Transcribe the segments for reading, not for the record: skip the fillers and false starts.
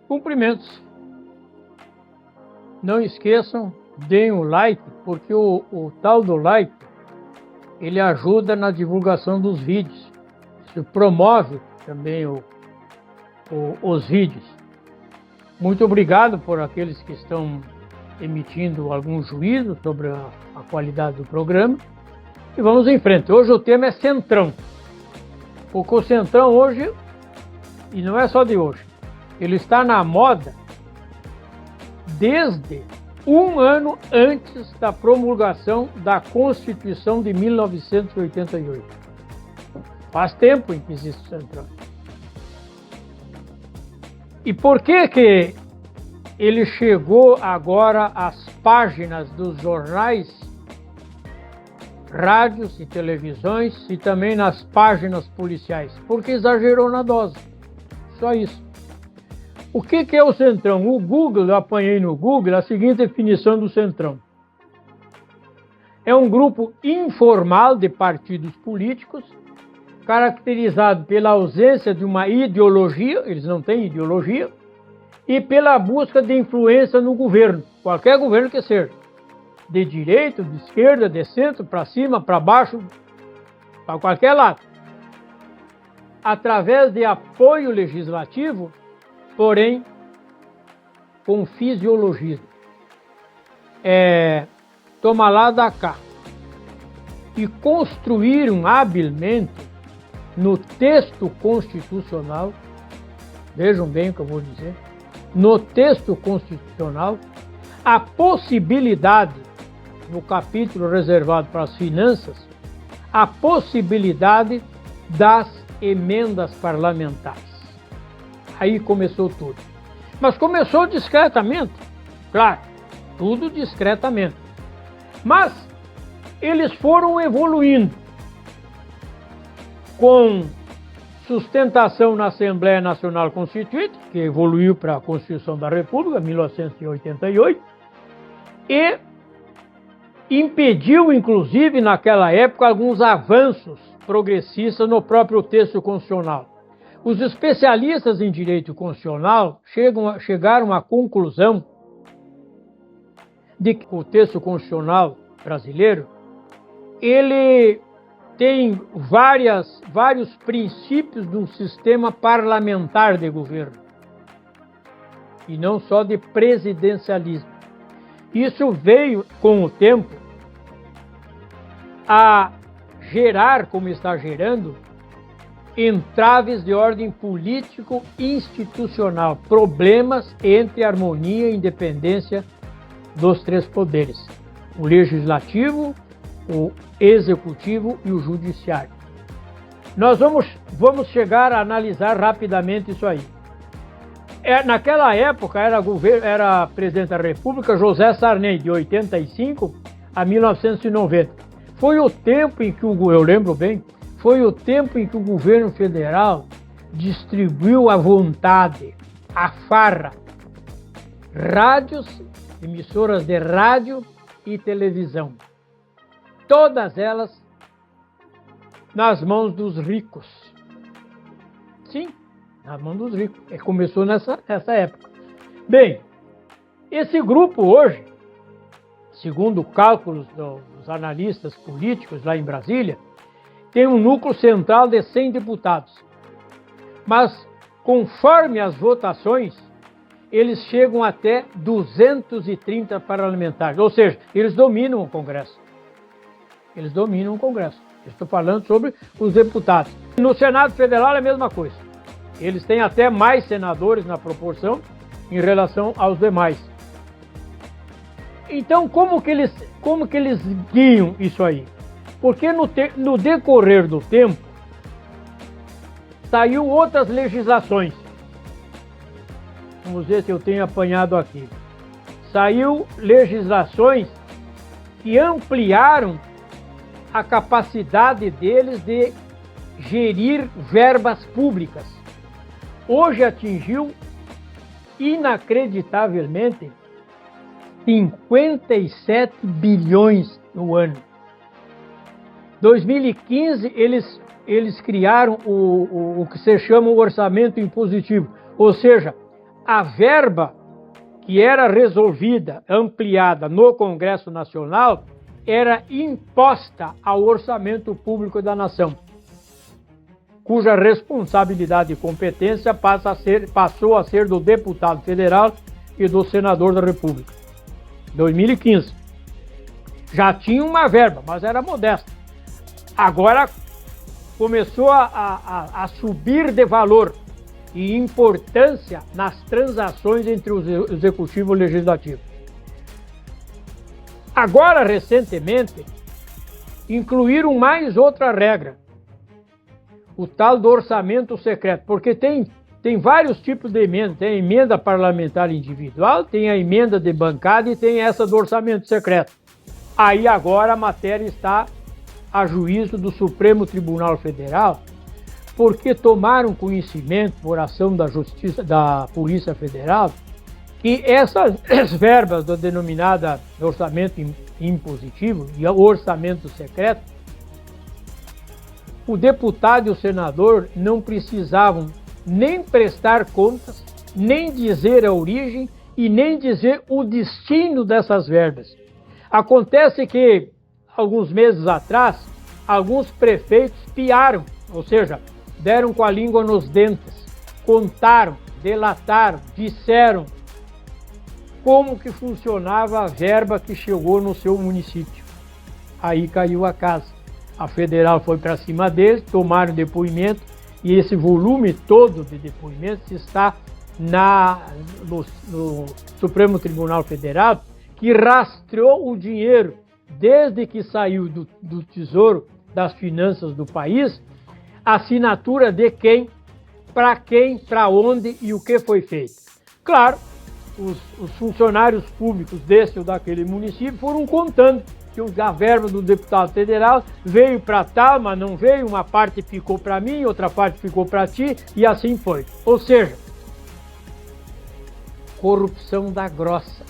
Cumprimentos. Não esqueçam, deem o like, porque o tal do like, ele ajuda na divulgação dos vídeos. Isso promove também os vídeos. Muito obrigado por aqueles que estão emitindo algum juízo sobre a qualidade do programa. E vamos em frente. Hoje o tema é Centrão. Porque o Centrão hoje, e não é só de hoje, ele está na moda desde um ano antes da promulgação da Constituição de 1988. Faz tempo em que existe o Centrão. E por que ele chegou agora às páginas dos jornais, rádios e televisões e também nas páginas policiais? Porque exagerou na dose. Só isso. O que é o Centrão? O Google, eu apanhei no Google a seguinte definição do Centrão. É um grupo informal de partidos políticos, caracterizado pela ausência de uma ideologia, eles não têm ideologia, e pela busca de influência no governo, qualquer governo que seja, de direita, de esquerda, de centro, para cima, para baixo, para qualquer lado, através de apoio legislativo, porém com fisiologismo. Toma lá da cá. E construíram habilmente no texto constitucional, vejam bem o que eu vou dizer, no texto constitucional, a possibilidade, no capítulo reservado para as finanças, a possibilidade das emendas parlamentares. Aí começou tudo. Mas começou discretamente, claro, tudo discretamente. Mas eles foram evoluindo com sustentação na Assembleia Nacional Constituinte, que evoluiu para a Constituição da República, 1988, e impediu, inclusive, naquela época, alguns avanços progressistas no próprio texto constitucional. Os especialistas em direito constitucional chegaram à conclusão de que o texto constitucional brasileiro, ele tem vários princípios de um sistema parlamentar de governo, e não só de presidencialismo. Isso veio, com o tempo, a gerar, como está gerando, entraves de ordem político-institucional, problemas entre a harmonia e independência dos três poderes, o legislativo, o executivo e o judiciário. Nós vamos chegar a analisar rapidamente isso aí. Naquela época era presidente da República José Sarney, de 85 a 1990. Foi o tempo em que eu lembro bem, foi o tempo em que o governo federal distribuiu à vontade, à farra, rádios, emissoras de rádio e televisão. Todas elas nas mãos dos ricos. Sim, nas mãos dos ricos. Começou nessa época. Bem, esse grupo hoje, segundo cálculos dos analistas políticos lá em Brasília, tem um núcleo central de 100 deputados. Mas, conforme as votações, eles chegam até 230 parlamentares. Ou seja, eles dominam o Congresso. Eles dominam o Congresso. Eu estou falando sobre os deputados. No Senado Federal é a mesma coisa. Eles têm até mais senadores na proporção em relação aos demais. Então, como que eles guiam isso aí? Porque no decorrer do tempo, saiu outras legislações. Vamos ver se eu tenho apanhado aqui. Saiu legislações que ampliaram a capacidade deles de gerir verbas públicas. Hoje atingiu, inacreditavelmente, 57 bilhões no ano. 2015, eles criaram o que se chama o orçamento impositivo, ou seja, a verba que era resolvida, ampliada no Congresso Nacional, era imposta ao orçamento público da nação, cuja responsabilidade e competência passou a ser do deputado federal e do senador da República. 2015. Já tinha uma verba, mas era modesta. Agora começou a subir de valor e importância nas transações entre o Executivo e o Legislativo. Agora, recentemente, incluíram mais outra regra, o tal do orçamento secreto, porque tem vários tipos de emenda, tem a emenda parlamentar individual, tem a emenda de bancada e tem essa do orçamento secreto. Aí agora a matéria está a juízo do Supremo Tribunal Federal, porque tomaram conhecimento, por ação da Justiça, da Polícia Federal, que essas verbas do denominado orçamento impositivo e orçamento secreto, o deputado e o senador não precisavam nem prestar contas, nem dizer a origem e nem dizer o destino dessas verbas. Acontece que, alguns meses atrás, alguns prefeitos piaram, ou seja, deram com a língua nos dentes, contaram, delataram, disseram como que funcionava a verba que chegou no seu município. Aí caiu a casa. A federal foi para cima deles, tomaram depoimento e esse volume todo de depoimentos está no Supremo Tribunal Federal, que rastreou o dinheiro desde que saiu do Tesouro, das finanças do país, assinatura de quem, para onde e o que foi feito. Claro, os funcionários públicos desse ou daquele município foram contando que a verba do deputado federal veio para tal, mas não veio, uma parte ficou para mim, outra parte ficou para ti, e assim foi. Ou seja, corrupção da grossa,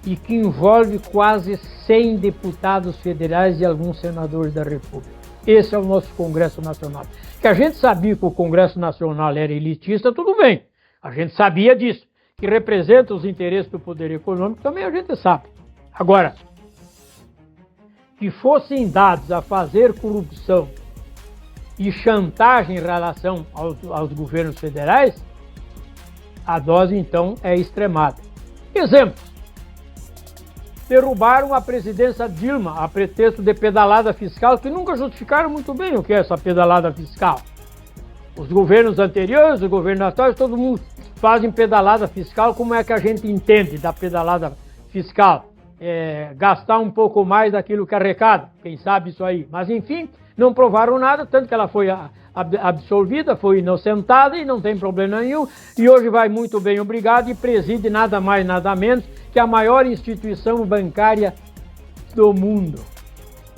e que envolve quase 100 deputados federais e alguns senadores da República. Esse é o nosso Congresso Nacional. Que a gente sabia que o Congresso Nacional era elitista, tudo bem. A gente sabia disso. Que representa os interesses do poder econômico, também a gente sabe. Agora, que fossem dados a fazer corrupção e chantagem em relação aos governos federais, a dose então é extremada. Exemplo: derrubaram a presidência Dilma a pretexto de pedalada fiscal, que nunca justificaram muito bem o que é essa pedalada fiscal. Os governos anteriores, os governos atuais, todo mundo fazem pedalada fiscal. Como é que a gente entende da pedalada fiscal? Gastar um pouco mais daquilo que arrecada, quem sabe isso aí. Mas enfim, não provaram nada, tanto que ela foi absolvida, foi inocentada e não tem problema nenhum. E hoje vai muito bem, obrigado, e preside nada mais, nada menos que a maior instituição bancária do mundo,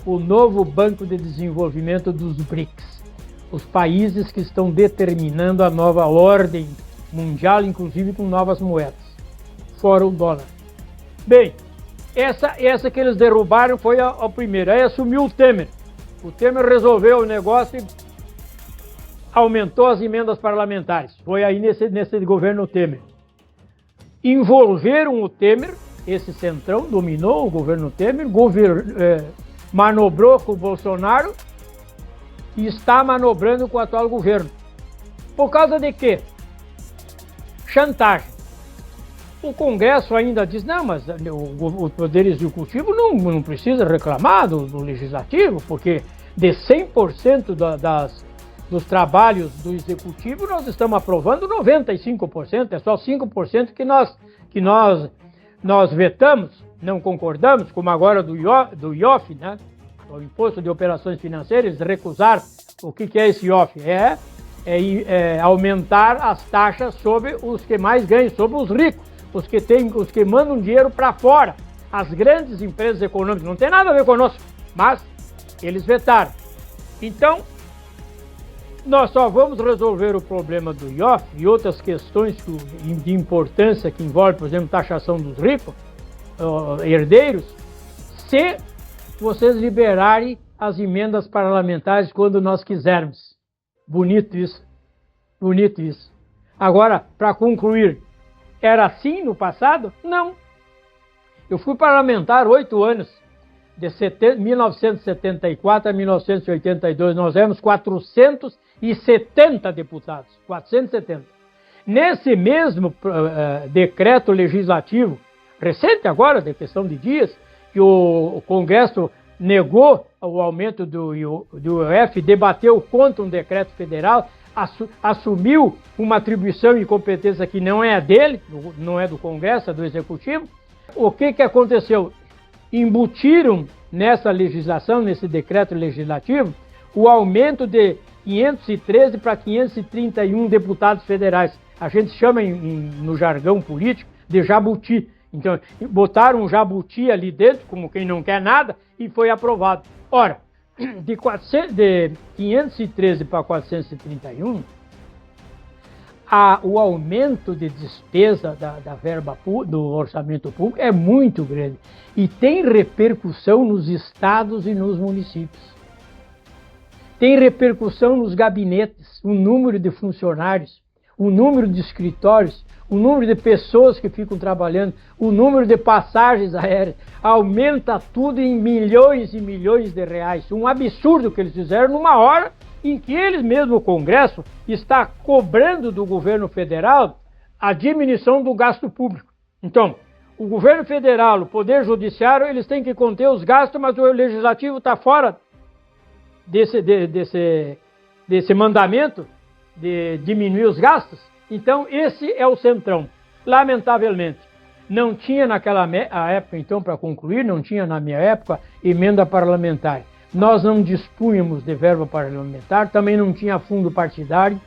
o novo Banco de Desenvolvimento dos BRICS, os países que estão determinando a nova ordem mundial, inclusive com novas moedas, fora o dólar. Bem, essa que eles derrubaram foi a primeira. Aí assumiu o Temer. O Temer resolveu o negócio e aumentou as emendas parlamentares. Foi aí nesse governo Temer. Envolveram o Temer, esse centrão dominou o governo Temer, manobrou com o Bolsonaro e está manobrando com o atual governo. Por causa de quê? Chantagem. O Congresso ainda diz, não, mas o Poder Executivo não precisa reclamar do Legislativo, porque de 100% dos trabalhos do Executivo nós estamos aprovando 95%, é só 5% que nós vetamos, não concordamos, como agora do IOF, né? O Imposto de Operações Financeiras, recusar. O que é esse IOF? É aumentar as taxas sobre os que mais ganham, sobre os ricos, os que mandam dinheiro para fora, as grandes empresas econômicas. Não tem nada a ver conosco, mas eles vetaram. Então, nós só vamos resolver o problema do IOF e outras questões de importância que envolvem, por exemplo, taxação dos ricos, herdeiros, se vocês liberarem as emendas parlamentares quando nós quisermos. Bonito isso. Bonito isso. Agora, para concluir, Era assim no passado? Não. Eu fui parlamentar 8 anos, de 1974 a 1982. Nós éramos 470 deputados, 470. Nesse mesmo decreto legislativo, recente agora, de questão de dias, que o Congresso negou o aumento do IOF, debateu contra um decreto federal, assumiu uma atribuição e competência que não é a dele, não é do Congresso, é do Executivo. O que aconteceu? Embutiram nessa legislação, nesse decreto legislativo, o aumento de 513 para 531 deputados federais. A gente chama no jargão político de jabuti. Então, botaram um jabuti ali dentro, como quem não quer nada, e foi aprovado. Ora, de 513 para 431, o aumento de despesa da verba do orçamento público é muito grande e tem repercussão nos estados e nos municípios. Tem repercussão nos gabinetes, o número de funcionários, o número de escritórios, o número de pessoas que ficam trabalhando, o número de passagens aéreas, aumenta tudo em milhões e milhões de reais. Um absurdo que eles fizeram numa hora em que eles mesmo, o Congresso, está cobrando do governo federal a diminuição do gasto público. Então, o governo federal, o Poder Judiciário, eles têm que conter os gastos, mas o Legislativo está fora desse mandamento de diminuir os gastos. Então, esse é o centrão. Lamentavelmente, não tinha naquela época, então, para concluir, não tinha na minha época emenda parlamentar. Nós não dispunhamos de verba parlamentar, também não tinha fundo partidário.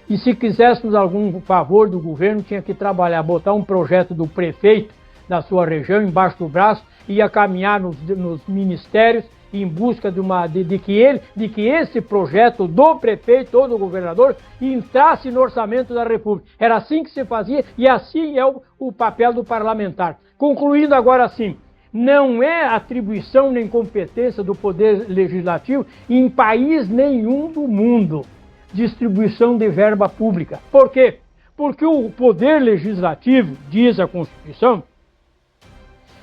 E se quiséssemos algum favor do governo, tinha que trabalhar, botar um projeto do prefeito da sua região embaixo do braço, ia caminhar nos ministérios em busca de que esse projeto do prefeito ou do governador entrasse no orçamento da República. Era assim que se fazia e assim é o papel do parlamentar. Concluindo agora assim, não é atribuição nem competência do Poder Legislativo em país nenhum do mundo distribuição de verba pública. Por quê? Porque o Poder Legislativo, diz a Constituição,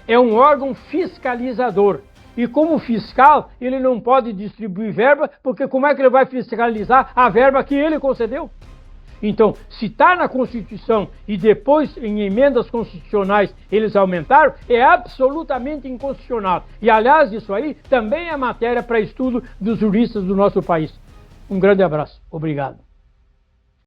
é um órgão fiscalizador. E como fiscal, ele não pode distribuir verba, porque como é que ele vai fiscalizar a verba que ele concedeu? Então, se está na Constituição e depois em emendas constitucionais eles aumentaram, é absolutamente inconstitucional. E aliás, isso aí também é matéria para estudo dos juristas do nosso país. Um grande abraço. Obrigado.